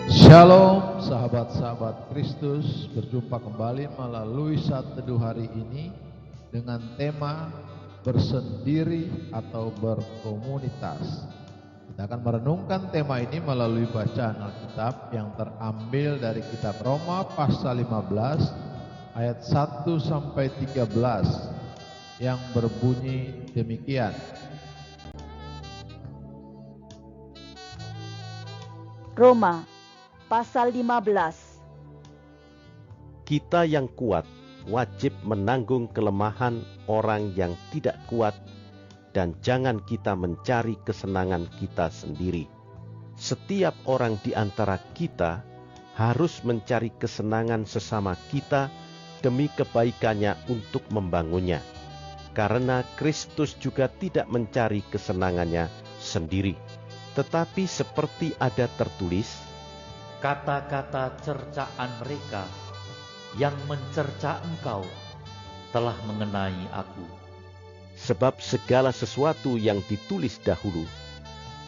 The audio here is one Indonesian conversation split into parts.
Shalom sahabat-sahabat Kristus, berjumpa kembali melalui saat teduh hari ini dengan tema bersendiri atau berkomunitas. Kita akan merenungkan tema ini melalui bacaan Alkitab yang terambil dari kitab Roma pasal 15 ayat 1 sampai 13 yang berbunyi demikian. Roma pasal 15. Kita yang kuat wajib menanggung kelemahan orang yang tidak kuat, dan jangan kita mencari kesenangan kita sendiri. Setiap orang di antara kita harus mencari kesenangan sesama kita demi kebaikannya untuk membangunnya. Karena Kristus juga tidak mencari kesenangannya sendiri. Tetapi seperti ada tertulis, kata-kata cercaan mereka yang mencerca engkau telah mengenai aku. sebab segala sesuatu yang ditulis dahulu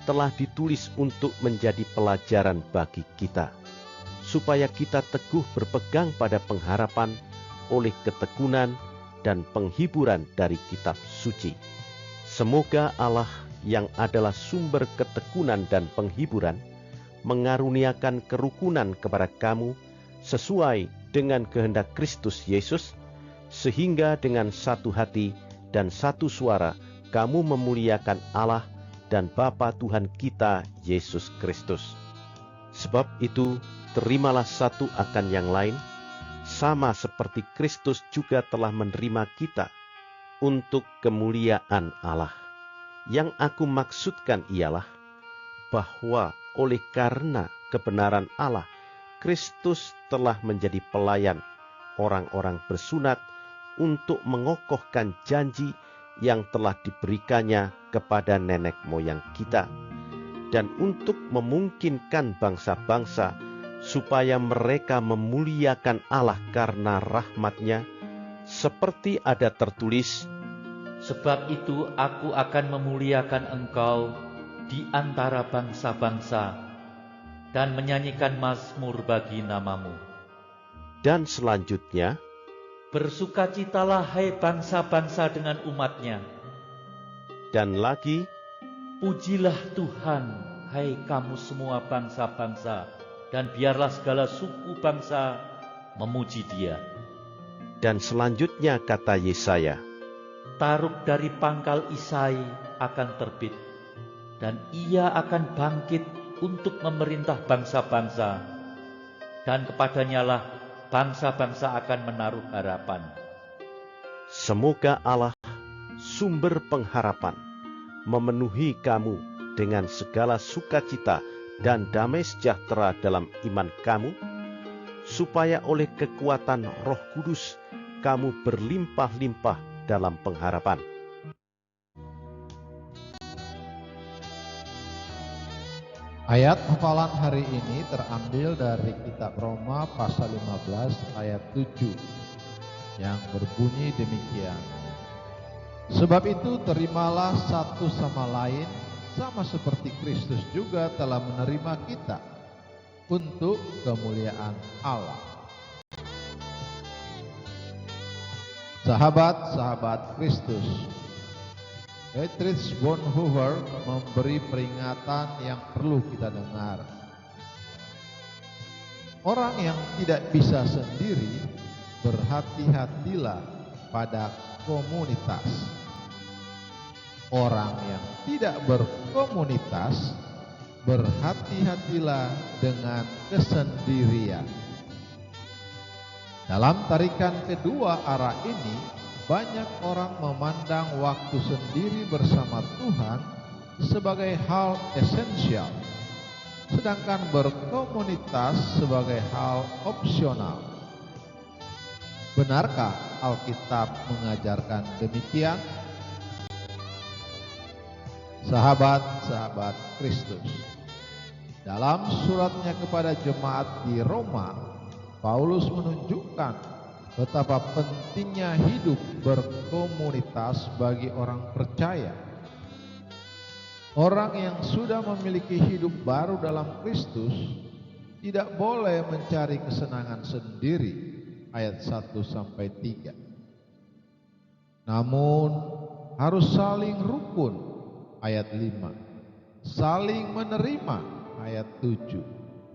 telah ditulis untuk menjadi pelajaran bagi kita, supaya kita teguh berpegang pada pengharapan oleh ketekunan dan penghiburan dari kitab suci. Semoga Allah yang adalah sumber ketekunan dan penghiburan mengaruniakan kerukunan kepada kamu sesuai dengan kehendak Kristus Yesus, sehingga dengan satu hati dan satu suara kamu memuliakan Allah dan Bapa Tuhan kita Yesus Kristus. Sebab itu terimalah satu akan yang lain, sama seperti Kristus juga telah menerima kita untuk kemuliaan Allah. Yang aku maksudkan ialah bahwa oleh karena kebenaran Allah, Kristus telah menjadi pelayan orang-orang bersunat untuk mengokohkan janji yang telah diberikannya kepada nenek moyang kita, dan untuk memungkinkan bangsa-bangsa supaya mereka memuliakan Allah karena rahmat-Nya, seperti ada tertulis, Sebab itu aku akan memuliakan engkau di antara bangsa-bangsa dan menyanyikan mazmur bagi namamu. dan selanjutnya, Bersukacitalah hai bangsa-bangsa dengan umatnya. dan lagi, Pujilah Tuhan hai kamu semua bangsa-bangsa, dan biarlah segala suku bangsa memuji Dia. dan selanjutnya kata Yesaya, Taruk dari pangkal Isai akan terbit, dan ia akan bangkit untuk memerintah bangsa-bangsa, dan kepadanyalah bangsa-bangsa akan menaruh harapan. semoga Allah, sumber pengharapan, memenuhi kamu dengan segala sukacita dan damai sejahtera dalam iman kamu, supaya oleh kekuatan Roh Kudus kamu berlimpah-limpah dalam pengharapan. Ayat hafalan hari ini terambil dari kitab Roma pasal 15 ayat 7 yang berbunyi demikian. Sebab itu terimalah satu sama lain sama seperti Kristus juga telah menerima kita untuk kemuliaan Allah. Sahabat-sahabat Kristus, Dietrich Bonhoeffer memberi peringatan yang perlu kita dengar. Orang yang tidak bisa sendiri, berhati-hatilah pada komunitas. Orang yang tidak berkomunitas, berhati-hatilah dengan kesendirian. Dalam tarikan kedua arah ini, banyak orang memandang waktu sendiri bersama Tuhan sebagai hal esensial, sedangkan berkomunitas sebagai hal opsional. Benarkah Alkitab mengajarkan demikian? Sahabat-sahabat Kristus, dalam suratnya kepada jemaat di Roma, Paulus menunjukkan betapa pentingnya hidup berkomunitas bagi orang percaya. Orang yang sudah memiliki hidup baru dalam Kristus tidak boleh mencari kesenangan sendiri, ayat 1-3. Namun harus saling rukun, ayat 5. Saling menerima, ayat 7.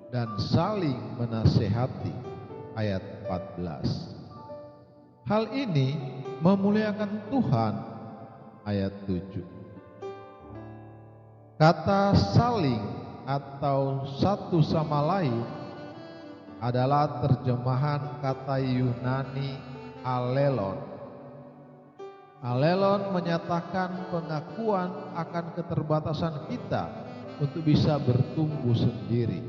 Dan saling menasehati, ayat 14. Hal ini memuliakan Tuhan, ayat 7. Kata saling atau satu sama lain adalah terjemahan kata Yunani alelon. Alelon menyatakan pengakuan akan keterbatasan kita untuk bisa bertumbuh sendiri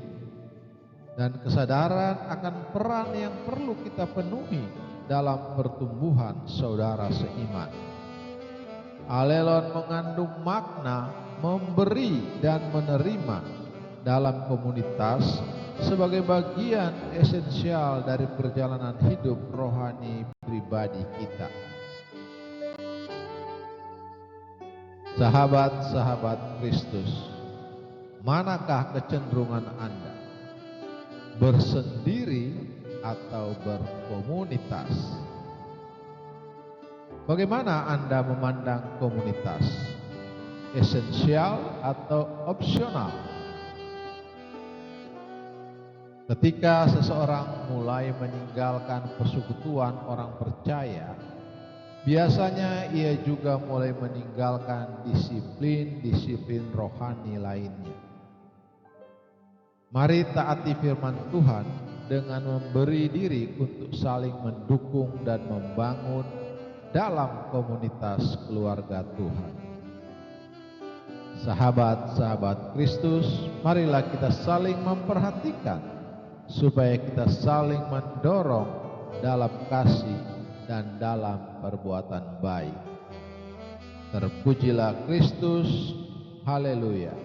dan kesadaran akan peran yang perlu kita penuhi dalam pertumbuhan saudara seiman. Alelon mengandung makna memberi dan menerima dalam komunitas sebagai bagian esensial dari perjalanan hidup rohani pribadi kita. Sahabat-sahabat Kristus, manakah kecenderungan Anda? Bersendiri atau berkomunitas? Bagaimana Anda memandang komunitas? Esensial atau opsional? Ketika seseorang mulai meninggalkan persekutuan orang percaya, biasanya ia juga mulai meninggalkan disiplin-disiplin rohani lainnya. Mari taati firman Tuhan dengan memberi diri untuk saling mendukung dan membangun dalam komunitas keluarga Tuhan. Sahabat-sahabat Kristus, marilah kita saling memperhatikan supaya kita saling mendorong dalam kasih dan dalam perbuatan baik. Terpujilah Kristus, haleluya.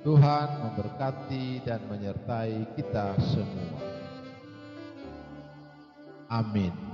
Tuhan memberkati dan menyertai kita semua. Amin.